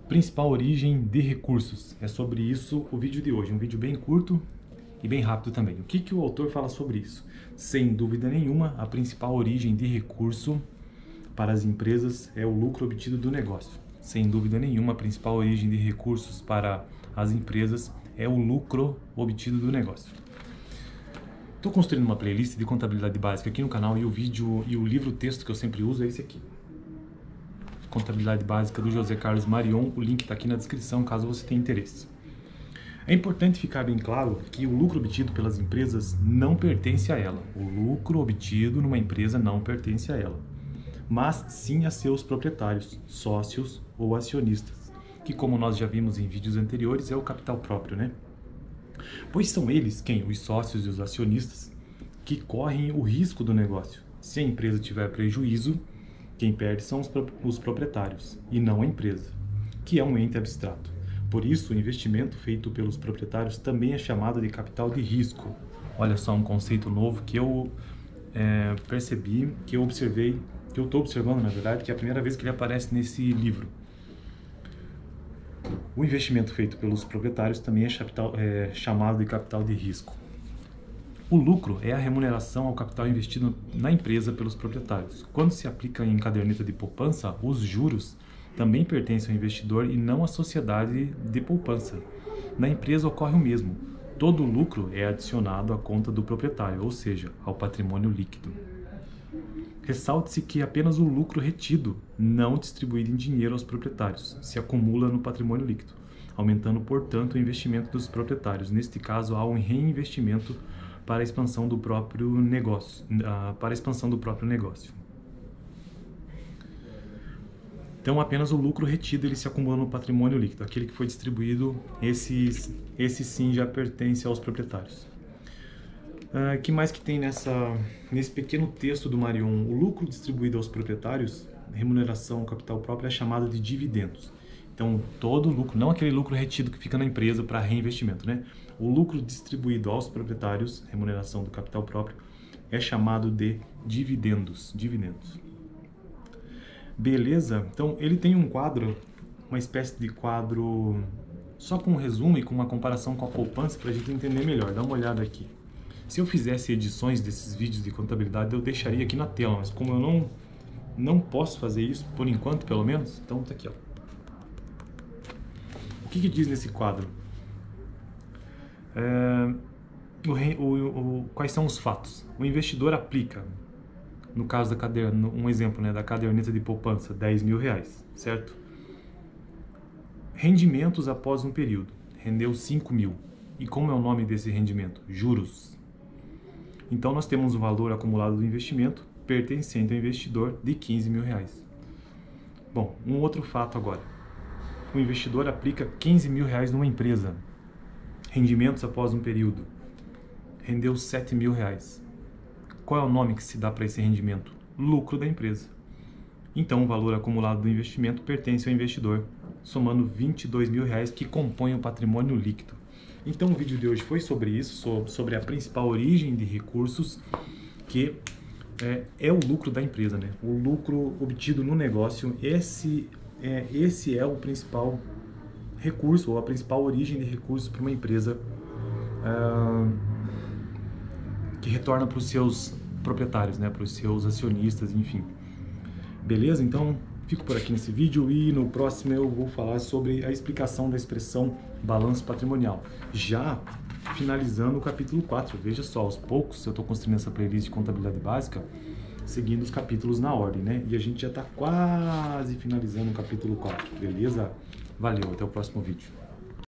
Principal origem de recursos. É sobre isso o vídeo de hoje. Um vídeo bem curto e bem rápido também. O que o autor fala sobre isso? Sem dúvida nenhuma, a principal origem de recurso para as empresas é o lucro obtido do negócio. Sem dúvida nenhuma, a principal origem de recursos para as empresas é o lucro obtido do negócio. Estou construindo uma playlist de contabilidade básica aqui no canal e o vídeo e o livro-texto que eu sempre uso é esse aqui. Contabilidade Básica do José Carlos Marion, o link está aqui na descrição caso você tenha interesse. É importante ficar bem claro que o lucro obtido pelas empresas não pertence a ela. O lucro obtido numa empresa não pertence a ela, mas sim a seus proprietários, sócios ou acionistas, que, como nós já vimos em vídeos anteriores, é o capital próprio, né? Pois são eles, os sócios e os acionistas, que correm o risco do negócio. Se a empresa tiver prejuízo, quem perde são os proprietários, e não a empresa, que é um ente abstrato. Por isso, o investimento feito pelos proprietários também é chamado de capital de risco. Olha só um conceito novo que eu percebi, que eu observei, que eu estou observando, na verdade, que é a primeira vez que ele aparece nesse livro. O investimento feito pelos proprietários também é chamado de capital de risco. O lucro é a remuneração ao capital investido na empresa pelos proprietários. Quando se aplica em caderneta de poupança, os juros também pertencem ao investidor e não à sociedade de poupança. Na empresa ocorre o mesmo. Todo o lucro é adicionado à conta do proprietário, ou seja, ao patrimônio líquido. Ressalte-se que apenas o lucro retido, não distribuído em dinheiro aos proprietários, se acumula no patrimônio líquido, aumentando, portanto, o investimento dos proprietários. Neste caso, há um reinvestimento para a expansão do próprio negócio. Então, apenas o lucro retido ele se acumula no patrimônio líquido. Aquele que foi distribuído, esse sim já pertence aos proprietários. Que mais que tem nesse pequeno texto do Marion? O lucro distribuído aos proprietários, remuneração ao capital próprio, é chamado de dividendos. Então, todo lucro, não aquele lucro retido que fica na empresa para reinvestimento, né? O lucro distribuído aos proprietários, remuneração do capital próprio, é chamado de dividendos. Beleza? Então, ele tem um quadro, uma espécie de quadro só com um resumo e com uma comparação com a poupança para a gente entender melhor. Dá uma olhada aqui. Se eu fizesse edições desses vídeos de contabilidade, eu deixaria aqui na tela, mas como eu não posso fazer isso, por enquanto, pelo menos, então tá aqui, ó. O que diz nesse quadro? Quais são os fatos? O investidor aplica, no caso da caderneta, um exemplo, né, da caderneta de poupança, R$10.000, certo? Rendimentos após um período, rendeu 5.000. E como é o nome desse rendimento? Juros. Então nós temos o valor acumulado do investimento pertencente ao investidor de R$15.000. Bom, um outro fato agora. O investidor aplica R$15.000 numa empresa. Rendimentos após um período. Rendeu R$7.000. Qual é o nome que se dá para esse rendimento? Lucro da empresa. Então o valor acumulado do investimento pertence ao investidor, somando R$22.000 que compõem o patrimônio líquido. Então o vídeo de hoje foi sobre isso, sobre a principal origem de recursos, que é o lucro da empresa, né? O lucro obtido no negócio, esse é o principal recurso, ou a principal origem de recursos para uma empresa que retorna para os seus proprietários, né? Para os seus acionistas, enfim. Beleza? Então, fico por aqui nesse vídeo e no próximo eu vou falar sobre a explicação da expressão balanço patrimonial. Já finalizando o capítulo 4. Veja só, aos poucos eu estou construindo essa playlist de contabilidade básica, seguindo os capítulos na ordem, né? E a gente já está quase finalizando o capítulo 4, beleza? Valeu, até o próximo vídeo.